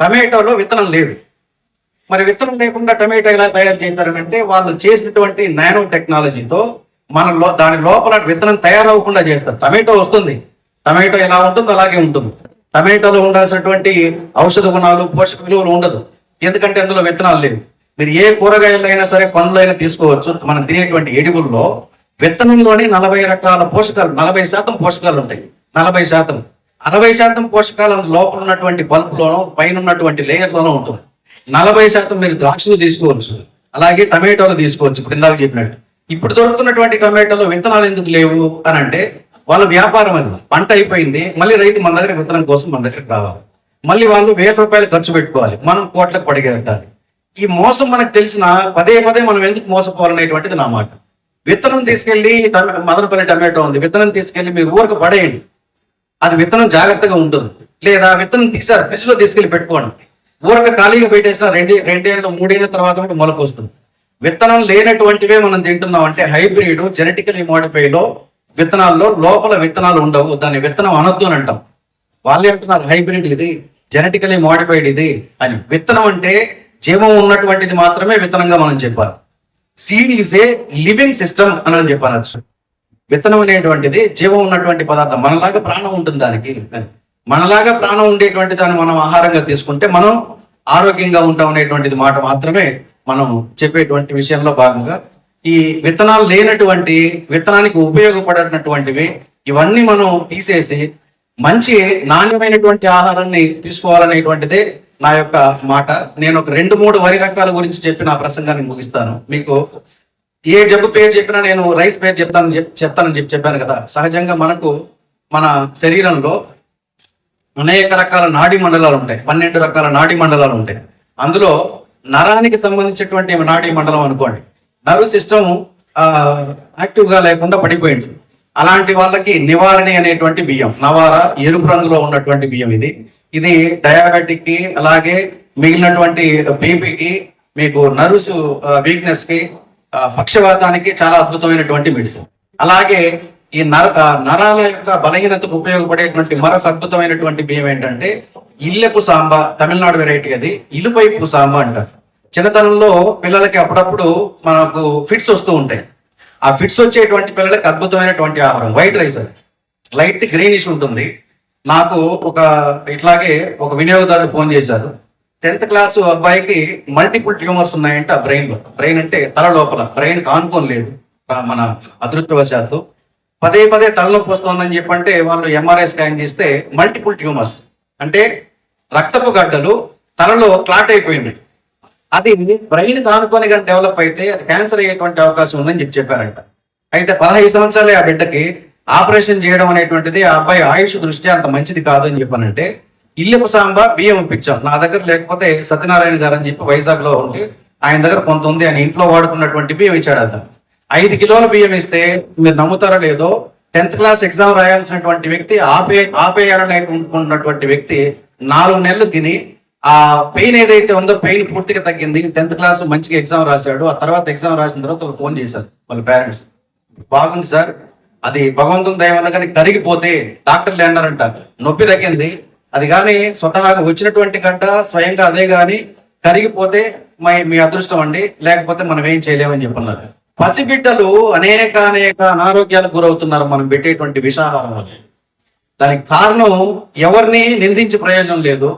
టమాటోలో విత్తనం లేదు. మరి విత్తనం లేకుండా టమాటో ఎలా తయారు చేశారనంటే వాళ్ళు చేసినటువంటి నానో టెక్నాలజీతో దాని లోపల విత్తనం తయారవ్వకుండా చేస్తారు. టమాటో వస్తుంది, టమాటో ఎలా ఉంటుందో అలాగే ఉంటుంది. టమాటోలో ఉండాల్సినటువంటి ఔషధ గుణాలు, పోషక విలువలు ఉండదు. ఎందుకంటే అందులో విత్తనాలు లేవు. మీరు ఏ కూరగాయలు అయినా సరే, పండ్లైనా తీసుకోవచ్చు. మనం తినేటువంటి ఎడిబుల్లో విత్తనంలోనే 40 రకాల పోషకాలు, 40% పోషకాలు ఉంటాయి. 40%, 60% పోషకాలు లోపల ఉన్నటువంటి బల్బ్లోనో పైన ఉన్నటువంటి లేయర్లోనో ఉంటుంది. 40% మీరు ద్రాక్షలు తీసుకోవచ్చు, అలాగే టమాటోలు తీసుకోవచ్చు. ఇప్పుడు ఇందాక చెప్పినట్టు ఇప్పుడు దొరుకుతున్నటువంటి టమాటోలో విత్తనాలు ఎందుకు లేవు అని అంటే వాళ్ళ వ్యాపారం అది. పంట అయిపోయింది, మళ్ళీ రైతు మన దగ్గర విత్తనం కోసం మన దగ్గరకు రావాలి, మళ్ళీ వాళ్ళు 1000 రూపాయలు ఖర్చు పెట్టుకోవాలి, మనం కోట్లకు పడిగెడతారు. ఈ మోసం మనకు తెలిసిన పదే మనం ఎందుకు మోసపోవాలనేటువంటిది నా మాట. విత్తనం తీసుకెళ్లి మదనపల్లి టమాటో ఉంది, విత్తనం తీసుకెళ్లి మీరు ఊరకు పడేయండి, అది విత్తనం జాగ్రత్తగా ఉంటుంది. లేదా విత్తనం తీసారు, ఫ్రిడ్జ్ లో తీసుకెళ్లి పెట్టుకోండి, ఊరక ఖాళీగా పెట్టేసిన 2-3 ఏళ్ళ తర్వాత కూడా మొలక వస్తుంది. విత్తనం లేనటువంటివే మనం తింటున్నాం. అంటే హైబ్రిడ్, జెనెటికలీ మోడిఫైలో విత్తనాల్లో లోపల విత్తనాలు ఉండవు, దాన్ని విత్తనం అనొద్దు అని అంటాం. వాళ్ళే అంటున్నారు హైబ్రిడ్ ఇది, జెనెటికలీ మోడిఫైడ్ ఇది అని. విత్తనం అంటే జీవం ఉన్నటువంటిది మాత్రమే విత్తనంగా మనం చెప్పాలి. Seed is a living system అని చెప్పనచ్చు. విత్తనం అనేటువంటిది జీవం ఉన్నటువంటి పదార్థం. మనలాగా ప్రాణం ఉంటుంది దానికి. మనలాగా ప్రాణం ఉండేటువంటి దాన్ని మనం ఆహారంగా తీసుకుంటే మనం ఆరోగ్యంగా ఉంటాం అనేటువంటిది మాట మాత్రమే మనం చెప్పేటువంటి విషయంలో భాగంగా ఈ విత్తనాలు లేనటువంటి, విత్తనానికి ఉపయోగపడినటువంటివి ఇవన్నీ మనం తీసేసి మంచి నాణ్యమైనటువంటి ఆహారాన్ని తీసుకోవాలనేటువంటిదే నా యొక్క మాట. నేను ఒక 2-3 వరి రకాల గురించి చెప్పి నా ప్రసంగాన్ని ముగిస్తాను. మీకు ఏ జబ్బు పేరు చెప్పినా నేను రైస్ పేరు చెప్తానని చెప్పి చెప్పాను కదా. సహజంగా మన శరీరంలో అనేక రకాల నాడీ మండలాలు ఉంటాయి, 12 రకాల నాడీ మండలాలు ఉంటాయి. అందులో నరానికి సంబంధించినటువంటి నాడీ మండలం అనుకోండి, నర్వ్ సిస్టమ్ యాక్టివ్గా లేకుండా పడిపోయింది. అలాంటి వాళ్ళకి నివారణి అనేటువంటి బియ్యం, నవార ఎరుపు రంగులో ఉన్నటువంటి బియ్యం ఇది డయాబెటిక్ కి, అలాగే మిగిలినటువంటి బీపీకి, మీకు నర్వ్స్ వీక్నెస్ కి, పక్షవాతానికి చాలా అద్భుతమైనటువంటి మెడిసిన్. అలాగే ఈ నరాల యొక్క బలహీనతకు ఉపయోగపడేటువంటి మరొక అద్భుతమైనటువంటి బియ్యం ఏంటంటే ఇల్లెపు సాంబ, తమిళనాడు వెరైటీ. అది ఇలుపైపు సాంబ అంటారు. చిన్నతనంలో పిల్లలకి అప్పుడప్పుడు మనకు ఫిట్స్ వస్తూ ఉంటాయి. ఆ ఫిట్స్ వచ్చేటువంటి పిల్లలకి అద్భుతమైనటువంటి ఆహారం వైట్ రైస్. అది లైట్ గ్రీనిష్ ఉంటుంది. నాకు ఇట్లాగే ఒక వినియోగదారుడు ఫోన్ చేశారు. 10th క్లాస్ అబ్బాయికి మల్టిపుల్ ట్యూమర్స్ ఉన్నాయంటే ఆ బ్రెయిన్ అంటే తల లోపల, బ్రెయిన్ ఆనుకోని లేదు. మన అదృష్టవశాత్తు పదే తలనొప్పి వస్తుందని చెప్పంటే వాళ్ళు ఎంఆర్ఐ స్కాన్ చేస్తే మల్టిపుల్ ట్యూమర్స్ అంటే రక్తపు గడ్డలు తలలో క్లాట్ అయిపోయింది. అది బ్రెయిన్ ఆనుకొని కానీ డెవలప్ అయితే అది క్యాన్సర్ అయ్యేటువంటి అవకాశం ఉందని చెప్పారంట. అయితే 15 సంవత్సరాలే ఆ బిడ్డకి ఆపరేషన్ చేయడం అనేటువంటిది ఆ అబ్బాయి ఆయుష్ దృష్ట్యా అంత మంచిది కాదని చెప్పానంటే ఇల్లెపు సాంబ బియ్యం ఇప్పించాం. నా దగ్గర లేకపోతే సత్యనారాయణ గారు అని చెప్పి వైజాగ్ లో ఉంటే ఆయన దగ్గర కొంత ఉంది, ఆయన ఇంట్లో వాడుకున్నటువంటి బియ్యం ఇచ్చాడు. అతను 5 కిలోల బియ్యం ఇస్తే మీరు నమ్ముతారో లేదో 10th క్లాస్ ఎగ్జామ్ రాయాల్సినటువంటి వ్యక్తి ఆపేయాలని అనుకున్నటువంటి వ్యక్తి 4 నెలలు తిని ఆ పెయిన్ ఏదైతే ఉందో పెయిన్ పూర్తిగా తగ్గింది. 10th క్లాస్ మంచిగా ఎగ్జామ్ రాశాడు. ఆ తర్వాత ఎగ్జామ్ రాసిన తర్వాత వాళ్ళు ఫోన్ చేశారు వాళ్ళ పేరెంట్స్, బాగుంది సార్, అది భగవంతుని దయ వల్ల కానీ కరిగిపోతే డాక్టర్లు అన్నారంట నొప్పి తగ్గింది, అది కానీ స్వతహాగా వచ్చినటువంటి గడ్డ స్వయంగా అదే కానీ కరిగిపోతే మీ అదృష్టం అండి, లేకపోతే మనం ఏం చేయలేమని చెప్పన్నారు. పసిబిడ్డలు అనేక అనారోగ్యాలకు గురవుతున్నారు మనం పెట్టేటువంటి విషాహారం వల్ల. దానికి కారణం ఎవరిని నిందించే ప్రయోజనం లేదు.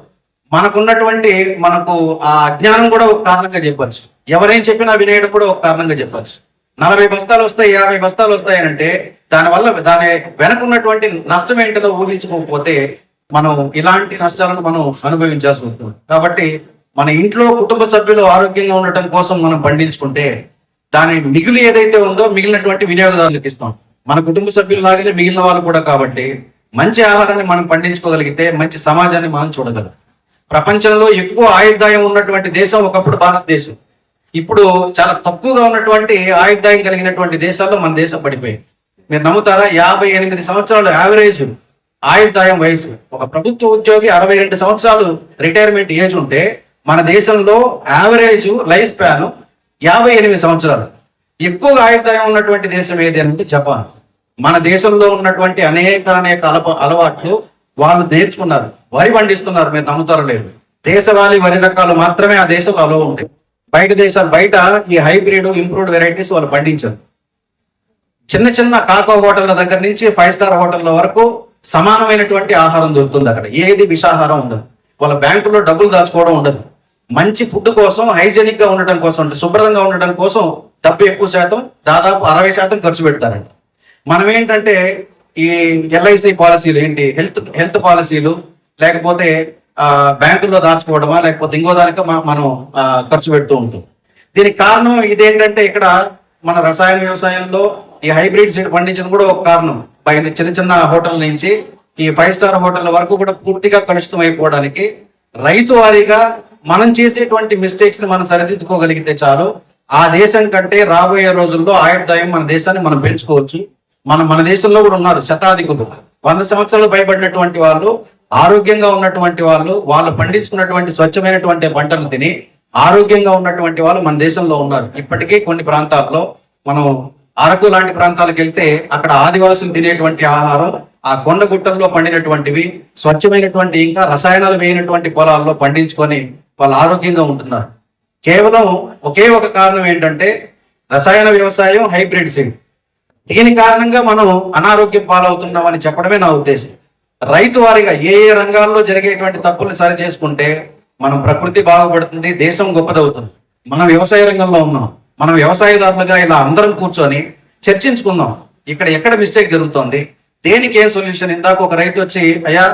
మనకు ఆ అజ్ఞానం కూడా ఒక కారణంగా చెప్పచ్చు. ఎవరేం చెప్పినా వినేయడం కూడా ఒక కారణంగా చెప్పచ్చు. 40 బస్తాలు వస్తాయి, 50 బస్తాలు వస్తాయి అంటే దాని వెనకున్నటువంటి నష్టం ఏంటో ఊహించుకోకపోతే మనం ఇలాంటి నష్టాలను మనం అనుభవించాల్సి ఉంటుంది. కాబట్టి మన ఇంట్లో కుటుంబ సభ్యులు ఆరోగ్యంగా ఉండటం కోసం మనం పండించుకుంటే దాని మిగులు ఏదైతే ఉందో మిగిలినటువంటి వినియోగదారులకు ఇస్తాం. మన కుటుంబ సభ్యులు లాగానే మిగిలిన వాళ్ళు కూడా. కాబట్టి మంచి ఆహారాన్ని మనం పండించుకోగలిగితే మంచి సమాజాన్ని మనం చూడగలం. ప్రపంచంలో ఎక్కువ ఆయుర్దాయం ఉన్నటువంటి దేశం ఒకప్పుడు భారతదేశం. ఇప్పుడు చాలా తక్కువగా ఉన్నటువంటి ఆయుర్దాయం కలిగినటువంటి దేశాల్లో మన దేశం పడిపోయింది. మీరు నమ్ముతారా? 58 సంవత్సరాలు యావరేజ్ ఆయుర్దాయం వయసు. ఒక ప్రభుత్వ ఉద్యోగి 62 సంవత్సరాలు రిటైర్మెంట్ ఏజ్ ఉంటే మన దేశంలో యావరేజ్ లైఫ్ స్పాన్ 58 సంవత్సరాలు. ఎక్కువగా ఆయుర్దాయం ఉన్నటువంటి దేశం ఏది అంటే జపాన్. మన దేశంలో ఉన్నటువంటి అనేక అలవాట్లు వాళ్ళు నేర్చుకున్నారు. వరి పండిస్తున్నారు, మీరు నమ్ముతారో లేదు. దేశవాళీ వరి రకాలు మాత్రమే ఆ దేశంలో అలో ఉంటాయి. బయట ఈ హైబ్రిడ్ ఇంప్రూవ్డ్ వెరైటీస్ వాళ్ళు పండించారు. చిన్న కాకో హోటళ్ల దగ్గర నుంచి 5 స్టార్ హోటళ్ల వరకు సమానమైనటువంటి ఆహారం దొరుకుతుంది అక్కడ. ఏది విషాహారం ఉండదు. వాళ్ళ బ్యాంకులో డబ్బులు దాచుకోవడం ఉండదు. మంచి ఫుడ్ కోసం, హైజెనిక్ గా ఉండడం కోసం, శుభ్రంగా ఉండడం కోసం డబ్బు ఎక్కువ శాతం, దాదాపు 60% ఖర్చు పెడతారండి. మనం ఏంటంటే ఈ ఎల్ఐసి పాలసీలు ఏంటి, హెల్త్ పాలసీలు, లేకపోతే బ్యాంకుల్లో దాచుకోవడమా, లేకపోతే ఇంకో దానిక మనం ఖర్చు పెడుతూ ఉంటాం. దీనికి కారణం ఇదేంటంటే ఇక్కడ మన రసాయన వ్యవసాయంలో ఈ హైబ్రిడ్ సీడ్ పండించడం కూడా ఒక కారణం. పైన చిన్న హోటల్ నుంచి ఈ 5 స్టార్ హోటళ్ల వరకు కూడా పూర్తిగా కలుషితం అయిపోవడానికి రైతు వారీగా మనం చేసేటువంటి మిస్టేక్స్ ని మనం సరిదిద్దుకోగలిగితే చాలు. ఆ దేశం కంటే రాబోయే రోజుల్లో ఆయుర్దాయం మన దేశాన్ని మనం పెంచుకోవచ్చు. మన దేశంలో కూడా ఉన్నారు శతాధికులు, 100 సంవత్సరాలు భయపడినటువంటి వాళ్ళు, ఆరోగ్యంగా ఉన్నటువంటి వాళ్ళు పండించుకున్నటువంటి స్వచ్ఛమైనటువంటి పంటలు తిని ఆరోగ్యంగా ఉన్నటువంటి వాళ్ళు మన దేశంలో ఉన్నారు. ఇప్పటికీ కొన్ని ప్రాంతాల్లో మనం అరకు లాంటి ప్రాంతాలకు వెళ్తే అక్కడ ఆదివాసులు తినేటువంటి ఆహారం ఆ కొండ గుట్టల్లో పండినటువంటివి, స్వచ్ఛమైనటువంటి ఇంకా రసాయనాలు వేయనటువంటి పొలాల్లో పండించుకొని వాళ్ళు ఆరోగ్యంగా ఉంటున్నారు. కేవలం ఒకే ఒక కారణం ఏంటంటే రసాయన వ్యవసాయం, హైబ్రిడ్ సీడ్. దీని కారణంగా మనం అనారోగ్యం పాలవుతున్నామని చెప్పడమే నా ఉద్దేశం. రైతు వారిగా ఏ రంగాల్లో జరిగేటువంటి తప్పుల్ని సరి చేసుకుంటే మనం ప్రకృతి బాగుపడుతుంది, దేశం గొప్పదవుతుంది. మనం వ్యవసాయ రంగంలో ఉన్నాం. మనం వ్యవసాయదారులుగా ఇలా అందరం కూర్చొని చర్చించుకుందాం, ఎక్కడ మిస్టేక్ జరుగుతుంది, దేనికి ఏం సొల్యూషన్. ఇందాక ఒక రైతు వచ్చి, అయ్యా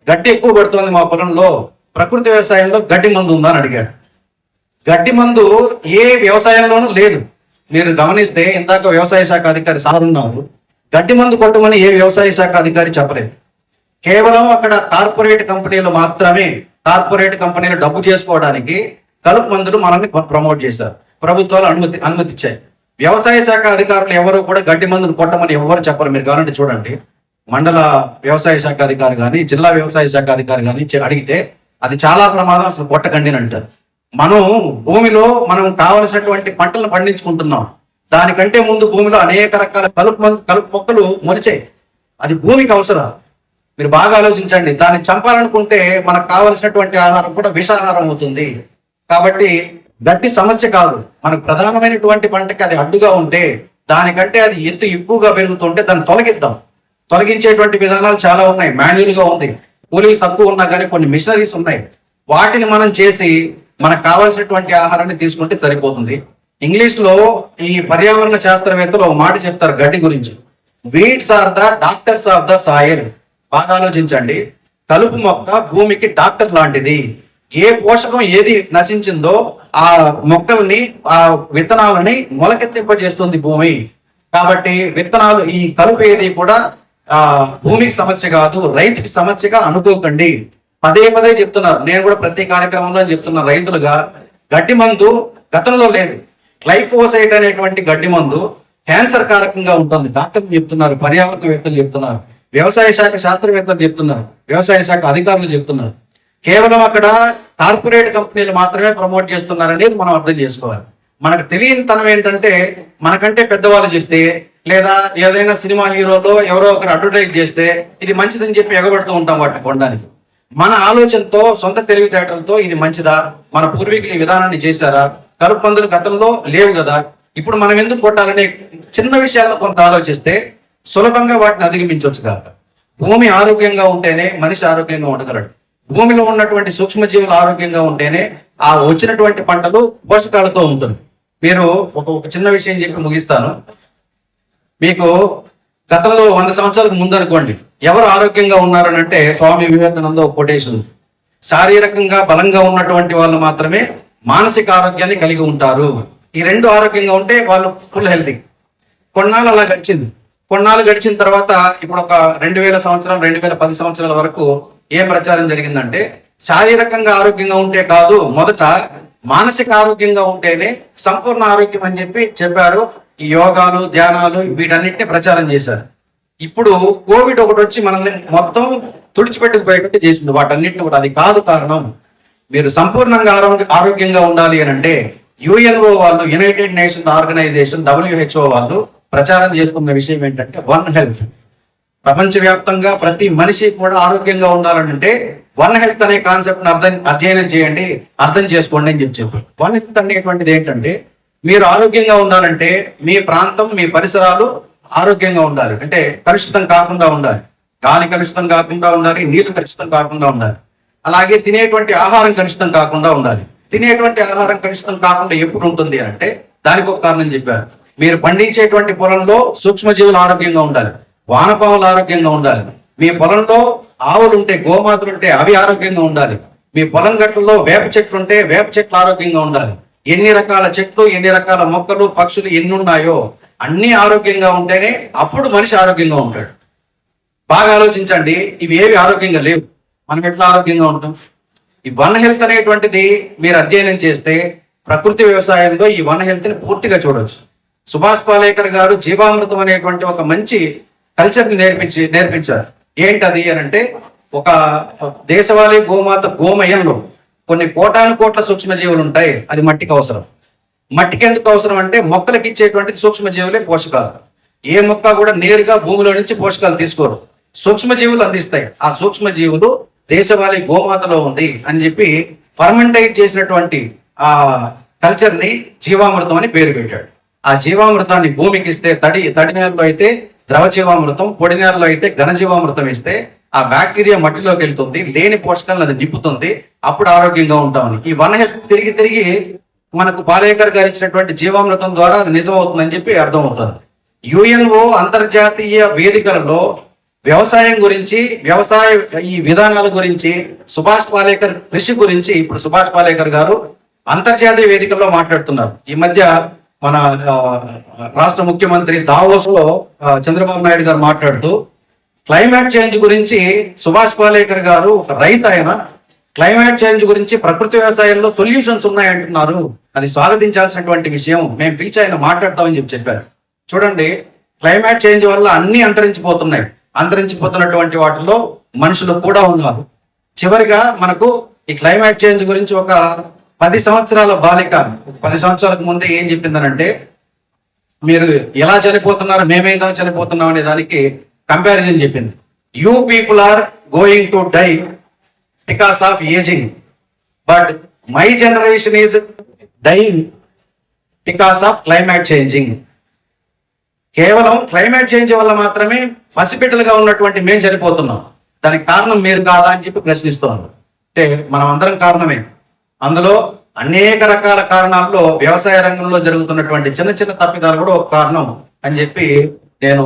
గడ్డి ఎక్కువ పడుతుంది మా పొలంలో, ప్రకృతి వ్యవసాయంలో గడ్డి మందు ఉందా అని అడిగాడు. గడ్డి మందు ఏ వ్యవసాయంలోనూ లేదు. మీరు గమనిస్తే ఇందాక వ్యవసాయ శాఖ అధికారి సార్ ఉన్నారు, గడ్డి మందు కొట్టమని ఏ వ్యవసాయ శాఖ అధికారి చెప్పలేదు. కేవలం అక్కడ కార్పొరేట్ కంపెనీలు డబ్బు చేసుకోవడానికి కలుపు మందులు మనల్ని ప్రమోట్ చేశారు. ప్రభుత్వాలు అనుమతిచ్చాయి. వ్యవసాయ శాఖ అధికారులు ఎవరు కూడా గడ్డి మందులు కొట్టమని ఎవరు చెప్పరు. మీరు కావాలంటే చూడండి, మండల వ్యవసాయ శాఖ అధికారి కానీ జిల్లా వ్యవసాయ శాఖ అధికారి కానీ అడిగితే అది చాలా ప్రమాదం, అసలు కొట్టకండి అని అంటారు. మనం భూమిలో కావలసినటువంటి పంటలను పండించుకుంటున్నాం. దానికంటే ముందు భూమిలో అనేక రకాల కలుపు మొక్కలు మొలిచాయి. అది భూమికి అవసరం. మీరు బాగా ఆలోచించండి. దాన్ని చంపాలనుకుంటే మనకు కావలసినటువంటి ఆహారం కూడా విషాహారం అవుతుంది. కాబట్టి గట్టి సమస్య కాదు. మనకు ప్రధానమైనటువంటి పంటకి అది అడ్డుగా ఉంటే, దానికంటే అది ఎత్తు ఎక్కువగా పెరుగుతుంటే దాన్ని తొలగించేటువంటి విధానాలు చాలా ఉన్నాయి. మాన్యువల్ గా ఉంది, కూలీలు తక్కువ ఉన్నా కానీ కొన్ని మిషనరీస్ ఉన్నాయి. వాటిని మనం చేసి మనకు కావాల్సినటువంటి ఆహారాన్ని తీసుకుంటే సరిపోతుంది. ఇంగ్లీష్ లో ఈ పర్యావరణ శాస్త్రవేత్తలు ఒక మాట చెప్తారు గడ్డి గురించి, weeds are the doctors of the soil. బాగా ఆలోచించండి. కలుపు మొక్క భూమికి డాక్టర్ లాంటిది. ఏ పోషకం ఏది నశించిందో ఆ మొక్కల్ని, ఆ విత్తనాలని మొలకెత్తింపజేస్తుంది భూమి. కాబట్టి విత్తనాలు, ఈ కలుపు ఏది కూడా భూమికి సమస్య కాదు, రైతుకి సమస్యగా అనుకోకండి. పదే చెప్తున్నారు. నేను కూడా ప్రతి కార్యక్రమంలో చెప్తున్నా, రైతులుగా గడ్డి మందు గతంలో లేదు. గ్లైఫోసైట్ అనేటువంటి గడ్డి మందు క్యాన్సర్ కారకంగా ఉంటుంది. డాక్టర్లు చెప్తున్నారు, పర్యావరణవేత్తలు చెప్తున్నారు, వ్యవసాయ శాఖ శాస్త్రవేత్తలు చెప్తున్నారు, వ్యవసాయ శాఖ అధికారులు చెప్తున్నారు. కేవలం అక్కడ కార్పొరేట్ కంపెనీలు మాత్రమే ప్రమోట్ చేస్తున్నారనేది మనం అర్థం చేసుకోవాలి. మనకు తెలియని తనం ఏంటంటే, మనకంటే పెద్దవాళ్ళు చెప్తే, లేదా ఏదైనా సినిమా హీరోలో ఎవరో ఒకరు అడ్వర్టైజ్ చేస్తే ఇది మంచిదని చెప్పి ఎగబడుతూ ఉంటాం వాటిని కొనడానికి. మన ఆలోచనతో, సొంత తెలివితేటలతో ఇది మంచిదా, మన పూర్వీకులు ఈ విధానాన్ని చేశారా, కలుపు మందులు గతంలో లేవు కదా, ఇప్పుడు మనం ఎందుకు కొట్టాలనే చిన్న విషయాల్లో కొంత ఆలోచిస్తే సులభంగా వాటిని అధిగమించవచ్చు కదా. భూమి ఆరోగ్యంగా ఉంటేనే మనిషి ఆరోగ్యంగా ఉండగలడు. భూమిలో ఉన్నటువంటి సూక్ష్మజీవులు ఆరోగ్యంగా ఉంటేనే ఆ వచ్చినటువంటి పంటలు పోషకాలతో ఉంటుంది. మీరు ఒక చిన్న విషయం చెప్పి ముగిస్తాను. మీకు గతంలో 100 సంవత్సరాలకు ముందు అనుకోండి, ఎవరు ఆరోగ్యంగా ఉన్నారని అంటే స్వామి వివేకానంద ఒక కొటేషన్, శారీరకంగా బలంగా ఉన్నటువంటి వాళ్ళు మాత్రమే మానసిక ఆరోగ్యాన్ని కలిగి ఉంటారు. ఈ రెండు ఆరోగ్యంగా ఉంటే వాళ్ళు ఫుల్ హెల్తీ. కొన్నాళ్ళు అలా గడిచిన తర్వాత ఇప్పుడు ఒక 2000 సంవత్సరాలు 2010 సంవత్సరాల వరకు ఏం ప్రచారం జరిగిందంటే, శారీరకంగా ఆరోగ్యంగా ఉంటే కాదు, మొదట మానసిక ఆరోగ్యంగా ఉంటేనే సంపూర్ణ ఆరోగ్యం అని చెప్పారు. ఈ యోగాలు, ధ్యానాలు వీటన్నిటిని ప్రచారం చేశారు. ఇప్పుడు కోవిడ్ ఒకటి వచ్చి మనల్ని మొత్తం తుడిచిపెట్టుకుపోయేటట్టు చేసింది వాటన్నిటిని కూడా. అది కాదు కారణం. మీరు సంపూర్ణంగా ఆరోగ్యంగా ఉండాలి అని అంటే యుఎన్ఓ వాళ్ళు, యునైటెడ్ నేషన్స్ ఆర్గనైజేషన్, WHO వాళ్ళు ప్రచారం చేస్తున్న విషయం ఏంటంటే వన్ హెల్త్. ప్రపంచవ్యాప్తంగా ప్రతి మనిషి కూడా ఆరోగ్యంగా ఉండాలంటే వన్ హెల్త్ అనే కాన్సెప్ట్ అధ్యయనం చేయండి, అర్థం చేసుకోండి అని చెప్పారు. వన్ హెల్త్ అనేటువంటిది ఏంటంటే, మీరు ఆరోగ్యంగా ఉండాలంటే మీ ప్రాంతం, మీ పరిసరాలు ఆరోగ్యంగా ఉండాలి. అంటే కలుషితం కాకుండా ఉండాలి, గాలి కలుషితం కాకుండా ఉండాలి, నీళ్లు కలుషితం కాకుండా ఉండాలి. అలాగే తినేటువంటి ఆహారం కలుషితం కాకుండా ఉండాలి. తినేటువంటి ఆహారం కలుషితం కాకుండా ఎప్పుడు ఉంటుంది అంటే దానికి ఒక కారణం చెప్పారు. మీరు పండించేటువంటి పొలంలో సూక్ష్మజీవులు ఆరోగ్యంగా ఉండాలి, వానపాములు ఆరోగ్యంగా ఉండాలి. మీ పొలంలో ఆవులు ఉంటే, గోమాతలు ఉంటే అవి ఆరోగ్యంగా ఉండాలి. మీ పొలం గట్లలో వేప చెట్లు ఉంటే వేప చెట్లు ఆరోగ్యంగా ఉండాలి. ఎన్ని రకాల చెట్లు, ఎన్ని రకాల మొక్కలు, పక్షులు ఎన్ని ఉన్నాయో అన్ని ఆరోగ్యంగా ఉంటేనే అప్పుడు మనిషి ఆరోగ్యంగా ఉంటాడు. బాగా ఆలోచించండి. ఇవి ఏవి ఆరోగ్యంగా లేవు, మనం ఎట్లా ఆరోగ్యంగా ఉంటాం? ఈ వన్ హెల్త్ అనేటువంటిది మీరు అధ్యయనం చేస్తే ప్రకృతి వ్యవసాయంలో ఈ వన్ హెల్త్ ని పూర్తిగా చూడవచ్చు. సుభాష్ పాలేకర్ గారు జీవామృతం అనేటువంటి ఒక మంచి కల్చర్ ని నేర్పించారు. ఏంటది అని అంటే, ఒక దేశవాళీ గోమాత గోమయంలో కొన్ని కోట్ల సూక్ష్మజీవులు ఉంటాయి. అది మట్టికి అవసరం. మట్టికి ఎందుకు అవసరం అంటే, మొక్కలకి ఇచ్చేటువంటి సూక్ష్మజీవులే పోషకాలు. ఏ మొక్క కూడా నేరుగా భూమిలో నుంచి పోషకాలు తీసుకోరు, సూక్ష్మజీవులు అందిస్తాయి. ఆ సూక్ష్మజీవులు దేశవాళీ గోమాతలో ఉంది అని చెప్పి ఫర్మెంటైజ్ చేసినటువంటి ఆ కల్చర్ ని జీవామృతం అని పేరు పెట్టాడు. ఆ జీవామృతాన్ని భూమికి ఇస్తే, తడి నేలలో అయితే ద్రవ జీవామృతం, పొడి నేలలో అయితే ఘన జీవామృతం ఇస్తే ఆ బ్యాక్టీరియా మట్టిలోకి వెళ్తుంది, లేని పోషకాలను అది నింపుతుంది, అప్పుడు ఆరోగ్యంగా ఉంటామని. ఈ వన్ హెల్త్ తిరిగి మనకు పాలేకర్ గారు ఇచ్చినటువంటి జీవామృతం ద్వారా అది నిజమవుతుందని చెప్పి అర్థమవుతుంది. యుఎన్ఓ అంతర్జాతీయ వేదికలలో వ్యవసాయం గురించి, వ్యవసాయ ఈ విధానాల గురించి, సుభాష్ పాలేకర్ కృషి గురించి ఇప్పుడు సుభాష్ పాలేకర్ గారు అంతర్జాతీయ వేదికల్లో మాట్లాడుతున్నారు. ఈ మధ్య మన రాష్ట్ర ముఖ్యమంత్రి దావోస్ లో చంద్రబాబు నాయుడు గారు మాట్లాడుతూ, క్లైమేట్ చేంజ్ గురించి సుభాష్ పాలేకర్ గారు ఒక రైతు ఆయన క్లైమేట్ చేంజ్ గురించి ప్రకృతి వ్యవసాయంలో సొల్యూషన్స్ ఉన్నాయంటున్నారు. అది స్వాగతించాల్సినటువంటి విషయం. మేము పిలిచి ఆయన మాట్లాడతామని చెప్పారు. చూడండి, క్లైమేట్ చేంజ్ వల్ల అన్ని అంతరించిపోతున్నాయి. అంతరించిపోతున్నటువంటి వాటిలో మనుషులు కూడా ఉన్నారు. చివరిగా మనకు ఈ క్లైమేట్ చేంజ్ గురించి ఒక 10 సంవత్సరాల బాలిక 10 సంవత్సరాలకు ముందే ఏం చెప్పిందనంటే, మీరు ఎలా చనిపోతున్నారు, మేమే ఎలా చనిపోతున్నాం అనే దానికి కంపారిజన్ చెప్పింది. You people are going to die because of ageing, but my generation is dying because of climate changing. కేవలం క్లైమేట్ చేంజ్ వల్ల మాత్రమే పసిపిట్టలుగా ఉన్నటువంటి మేము చనిపోతున్నాం. దానికి కారణం మీరు కాదా అని చెప్పి ప్రశ్నిస్తున్నాం. అంటే మనం అందరం కారణమే. అందులో అనేక రకాల కారణాల్లో వ్యవసాయ రంగంలో జరుగుతున్నటువంటి చిన్న చిన్న తప్పిదాలు కూడా ఒక కారణం అని చెప్పి నేను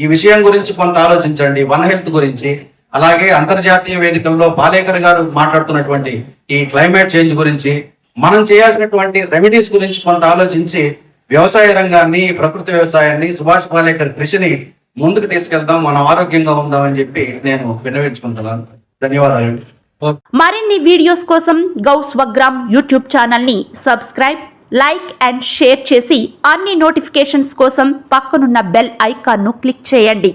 ఈ విషయం గురించి కొంత ఆలోచించండి. వన్ హెల్త్ గురించి, అలాగే అంతర్జాతీయ వేదికల్లో పాలేకర్ గారు మాట్లాడుతున్నటువంటి ఈ క్లైమేట్ చేంజ్ గురించి, మనం చేయాల్సినటువంటి రెమెడీస్ గురించి కొంత ఆలోచించి వ్యవసాయ రంగాన్ని, ప్రకృతి వ్యవసాయాన్ని, సుభాష్ పాలేకర్ కృషిని ముందుకు తీసుకెళ్దాం, మనం ఆరోగ్యంగా ఉందామని చెప్పి నేను విన్నవించుకుంటున్నాను. ధన్యవాదాలు. మరిన్ని వీడియోస్ కోసం గౌ స్వగ్రామ్ యూట్యూబ్ ఛానల్ ని సబ్స్క్రైబ్, లైక్ అండ్ షేర్ చేసి అన్ని నోటిఫికేషన్స్ కోసం పక్కనున్న బెల్ ఐకాన్ ను క్లిక్ చేయండి.